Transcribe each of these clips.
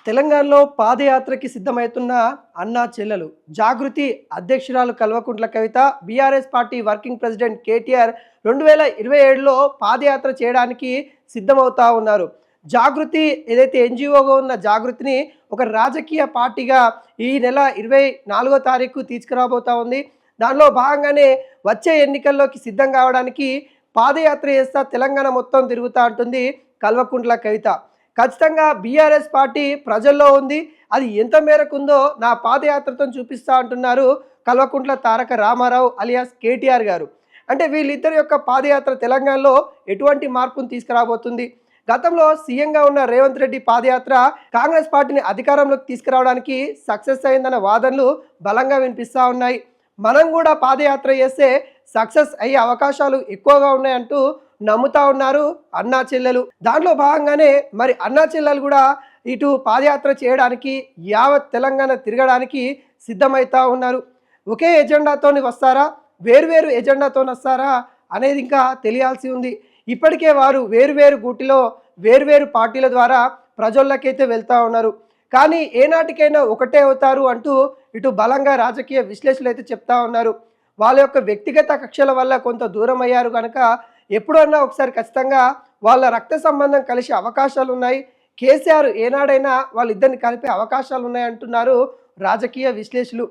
తెలంగాణలో పాదయాత్రకి సిద్ధమవుతున్న అన్నా చెల్లెలు జాగృతి అధ్యక్షురాలు Kalvakuntla Kavitha BRS party working president KTR 2027లో పాదయాత్ర చేయడానికి సిద్ధమవుతా ఉన్నారు. జాగృతి ఏదైతే ఎన్జిఓగా ఉన్న జాగృతిని ఒక రాజకీయ పార్టీగా ఈ నెల 24వ తారీఖు తీసుకురాబోతా ఉంది. దానిలో భాగంగానే వచ్చే ఎన్నికల్లోకి సిద్ధం కావడానికి పాదయాత్ర చేస్తా తెలంగాణ మొత్తం తిరుగుతూ ఉంటుంది కల్వకుంట్ల కవిత. ఖచ్చితంగా బీఆర్ఎస్ పార్టీ ప్రజల్లో ఉంది, అది ఎంత మేరకు ఉందో నా పాదయాత్రతో చూపిస్తా అంటున్నారు కల్వకుంట్ల తారక రామారావు అలియాస్ కేటీఆర్ గారు. అంటే వీళ్ళిద్దరి యొక్క పాదయాత్ర తెలంగాణలో ఎటువంటి మార్పును తీసుకురాబోతుంది? గతంలో సీఎంగా ఉన్న రేవంత్ రెడ్డి పాదయాత్ర కాంగ్రెస్ పార్టీని అధికారంలోకి తీసుకురావడానికి సక్సెస్ అయిందన్న వాదనలు బలంగా వినిపిస్తూ ఉన్నాయి. మనం కూడా పాదయాత్ర చేస్తే సక్సెస్ అయ్యే అవకాశాలు ఎక్కువగా ఉన్నాయంటూ నమ్ముతా ఉన్నారు అన్నా చెల్లెలు. దాంట్లో భాగంగానే మరి అన్నా చెల్లెలు కూడా ఇటు పాదయాత్ర చేయడానికి యావత్ తెలంగాణ తిరగడానికి సిద్ధమవుతా ఉన్నారు. ఒకే ఎజెండాతోని వస్తారా, వేరువేరు ఎజెండాతో వస్తారా అనేది ఇంకా తెలియాల్సి ఉంది. ఇప్పటికే వారు వేరువేరు గూటిలో వేరువేరు పార్టీల ద్వారా ప్రజల్లోకైతే వెళ్తూ ఉన్నారు. కానీ ఏనాటికైనా ఒకటే అవుతారు అంటూ ఇటు బలంగా రాజకీయ విశ్లేషకులు అయితే చెప్తా ఉన్నారు. వాళ్ళ యొక్క వ్యక్తిగత కక్షల వల్ల కొంత దూరం అయ్యారు కనుక ఎప్పుడన్నా ఒకసారి ఖచ్చితంగా వాళ్ళ రక్త సంబంధం కలిసే అవకాశాలు ఉన్నాయి. కేసీఆర్ ఏనాడైనా వాళ్ళిద్దరిని కలిపే అవకాశాలు ఉన్నాయంటున్నారు రాజకీయ విశ్లేషకులు.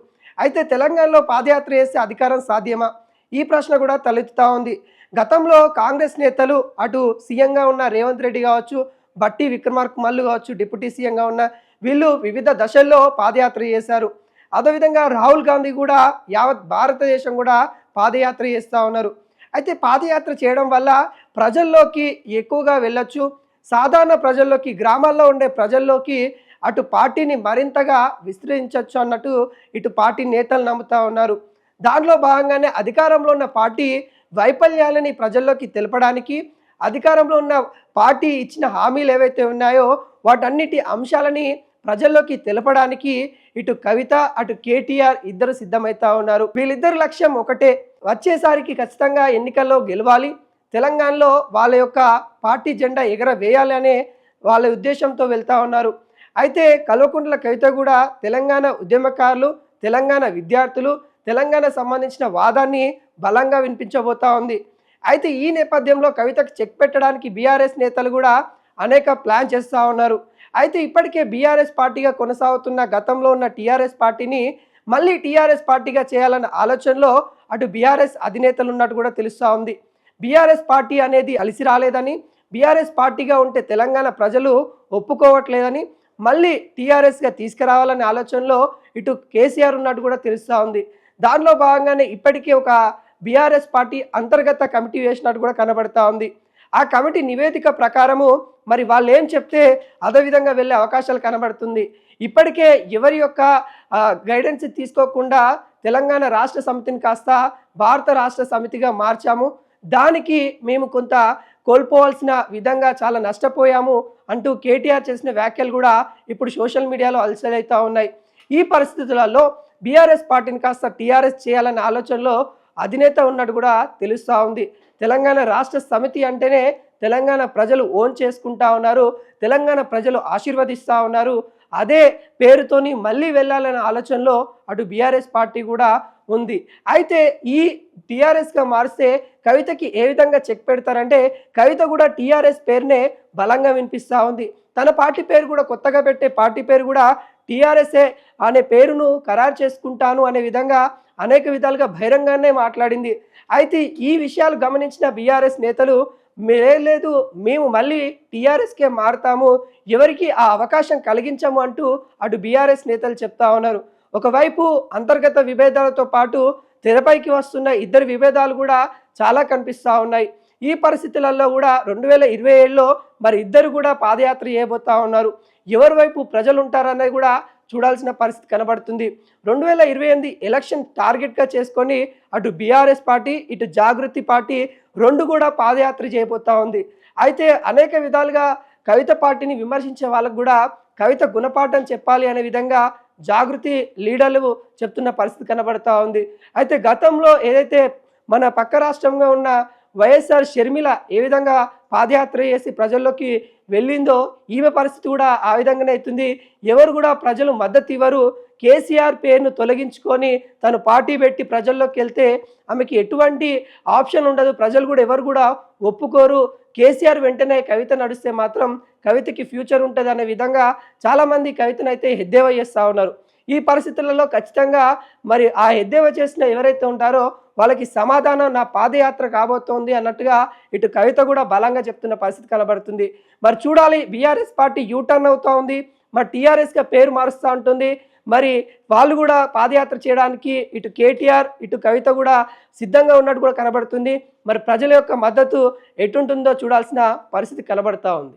అయితే తెలంగాణలో పాదయాత్ర చేస్తే అధికారం సాధ్యమా? ఈ ప్రశ్న కూడా తలెత్తుతూ ఉంది. గతంలో కాంగ్రెస్ నేతలు అటు సీఎంగా ఉన్న రేవంత్ రెడ్డి కావచ్చు, బట్టి విక్రమార్క మల్లు కావచ్చు, డిప్యూటీ సీఎంగా ఉన్న వీళ్ళు వివిధ దశల్లో పాదయాత్ర చేశారు. అదేవిధంగా రాహుల్ గాంధీ కూడా యావత్ భారతదేశం కూడా పాదయాత్ర చేస్తూ ఉన్నారు. అయితే పాదయాత్ర చేయడం వల్ల ప్రజల్లోకి ఎక్కువగా వెళ్ళొచ్చు, సాధారణ ప్రజల్లోకి, గ్రామాల్లో ఉండే ప్రజల్లోకి అటు పార్టీని మరింతగా విస్తరించవచ్చు అన్నట్టు ఇటు పార్టీ నేతలు నమ్ముతూ ఉన్నారు. దానిలో భాగంగానే అధికారంలో ఉన్న పార్టీ వైఫల్యాలని ప్రజల్లోకి తెలపడానికి, అధికారంలో ఉన్న పార్టీ ఇచ్చిన హామీలు ఏవైతే ఉన్నాయో వాటన్నిటి అంశాలని ప్రజల్లోకి తెలపడానికి ఇటు కవిత అటు కేటీఆర్ ఇద్దరు సిద్ధమవుతా ఉన్నారు. వీళ్ళిద్దరు లక్ష్యం ఒకటే, వచ్చేసారికి ఖచ్చితంగా ఎన్నికల్లో గెలవాలి, తెలంగాణలో వాళ్ళ యొక్క పార్టీ జెండా ఎగరవేయాలి అనే వాళ్ళ ఉద్దేశంతో వెళ్తూ ఉన్నారు. అయితే కల్వకుంట్ల కవిత కూడా తెలంగాణ ఉద్యమకారులు, తెలంగాణ విద్యార్థులు, తెలంగాణ సంబంధించిన వాదాన్ని బలంగా వినిపించబోతా ఉంది. అయితే ఈ నేపథ్యంలో కవితకు చెక్ పెట్టడానికి బీఆర్ఎస్ నేతలు కూడా అనేక ప్లాన్ చేస్తూ ఉన్నారు. అయితే ఇప్పటికే బీఆర్ఎస్ పార్టీగా కొనసాగుతున్న గతంలో ఉన్న టీఆర్ఎస్ పార్టీని మళ్ళీ టీఆర్ఎస్ పార్టీగా చేయాలన్న ఆలోచనలో అటు బీఆర్ఎస్ అధినేతలు ఉన్నట్టు కూడా తెలుస్తూ ఉంది. బీఆర్ఎస్ పార్టీ అనేది అలిసి రాలేదని, బీఆర్ఎస్ పార్టీగా ఉంటే తెలంగాణ ప్రజలు ఒప్పుకోవట్లేదని మళ్ళీ టీఆర్ఎస్గా తీసుకురావాలనే ఆలోచనలో ఇటు కేసీఆర్ ఉన్నట్టు కూడా తెలుస్తూ ఉంది. దానిలో భాగంగానే ఇప్పటికే ఒక బీఆర్ఎస్ పార్టీ అంతర్గత కమిటీ వేసినట్టు కూడా కనబడతా ఉంది. ఆ కమిటీ నివేదిక ప్రకారము మరి వాళ్ళు ఏం చెప్తే అదే విధంగా వెళ్ళే అవకాశాలు కనబడుతుంది. ఇప్పటికే ఎవరి యొక్క గైడెన్స్ తీసుకోకుండా తెలంగాణ రాష్ట్ర సమితిని కాస్త భారత రాష్ట్ర సమితిగా మార్చాము, దానికి మేము కొంత కోల్పోవాల్సిన విధంగా చాలా నష్టపోయాము అంటూ కేటీఆర్ చేసిన వ్యాఖ్యలు కూడా ఇప్పుడు సోషల్ మీడియాలో అలసలవుతూ ఉన్నాయి. ఈ పరిస్థితులలో బీఆర్ఎస్ పార్టీని కాస్త టీఆర్ఎస్ చేయాలనే ఆలోచనలో అధినేత ఉన్నట్టు కూడా తెలుస్తూ ఉంది. తెలంగాణ రాష్ట్ర సమితి అంటేనే తెలంగాణ ప్రజలు ఓన్ చేసుకుంటా ఉన్నారు, తెలంగాణ ప్రజలు ఆశీర్వదిస్తూ ఉన్నారు. అదే పేరుతోని మళ్ళీ వెళ్ళాలనే ఆలోచనలో అటు బీఆర్ఎస్ పార్టీ కూడా ఉంది. అయితే ఈ టీఆర్ఎస్గా మారిస్తే కవితకి ఏ విధంగా చెక్ పెడతారంటే, కవిత కూడా టీఆర్ఎస్ పేరునే బలంగా వినిపిస్తూ ఉంది. తన పార్టీ పేరు కూడా కొత్తగా పెట్టే పార్టీ పేరు కూడా టీఆర్ఎస్ఏ అనే పేరును ఖరారు చేసుకుంటాను అనే విధంగా అనేక విధాలుగా బహిరంగానే మాట్లాడింది. అయితే ఈ విషయాలు గమనించిన బీఆర్ఎస్ నేతలు లేదు, మేము మళ్ళీ టీఆర్ఎస్కే మారుతాము, ఎవరికి ఆ అవకాశం కలిగించము అంటూ అటు బీఆర్ఎస్ నేతలు చెప్తా ఉన్నారు. ఒకవైపు అంతర్గత విభేదాలతో పాటు తెరపైకి వస్తున్న ఇద్దరు విభేదాలు కూడా చాలా కనిపిస్తూ ఉన్నాయి. ఈ పరిస్థితులలో కూడా 2027లో మరి ఇద్దరు కూడా పాదయాత్ర చేయబోతా ఉన్నారు. ఎవరి వైపు ప్రజలు ఉంటారన్నది కూడా చూడాల్సిన పరిస్థితి కనబడుతుంది. 2028 ఎలక్షన్ టార్గెట్గా చేసుకొని అటు బీఆర్ఎస్ పార్టీ ఇటు జాగృతి పార్టీ రెండు కూడా పాదయాత్ర చేయబోతా ఉంది. అయితే అనేక విధాలుగా కవిత పార్టీని విమర్శించే వాళ్ళకు కూడా కవిత గుణపాఠం చెప్పాలి అనే విధంగా జాగృతి లీడర్లు చెప్తున్న పరిస్థితి కనబడతా ఉంది. అయితే గతంలో ఏదైతే మన పక్క రాష్ట్రంగా ఉన్న వైఎస్ఆర్ షర్మిల ఏ విధంగా పాదయాత్ర చేసి ప్రజల్లోకి వెళ్ళిందో ఈమె పరిస్థితి కూడా ఆ విధంగానే అవుతుంది. ఎవరు కూడా ప్రజలు మద్దతు ఇవ్వరు. కేసీఆర్ పేరును తొలగించుకొని తను పార్టీ పెట్టి ప్రజల్లోకి వెళ్తే ఆమెకి ఎటువంటి ఆప్షన్ ఉండదు. ప్రజలు కూడా ఎవరు కూడా ఒప్పుకోరు. కేసీఆర్ వెంటనే కవిత నడిస్తే మాత్రం కవితకి ఫ్యూచర్ ఉంటుంది అనే విధంగా చాలామంది కవితనైతే ఎద్దేవా చేస్తూ ఉన్నారు. ఈ పరిస్థితులలో ఖచ్చితంగా మరి ఆ ఎద్దేవా చేసిన ఎవరైతే ఉంటారో వాళ్ళకి సమాధానం నా పాదయాత్ర కాబోతోంది అన్నట్టుగా ఇటు కవిత కూడా బలంగా చెప్తున్న పరిస్థితి కనబడుతుంది. మరి చూడాలి, బీఆర్ఎస్ పార్టీ యూటర్న్ అవుతూ ఉంది, మరి టీఆర్ఎస్గా పేరు మారుస్తూ ఉంటుంది. మరి వాళ్ళు కూడా పాదయాత్ర చేయడానికి ఇటు కేటీఆర్ ఇటు కవిత కూడా సిద్ధంగా ఉన్నట్టు కూడా కనబడుతుంది. మరి ప్రజల యొక్క మద్దతు ఎటుంటుందో చూడాల్సిన పరిస్థితి కనబడుతూ ఉంది.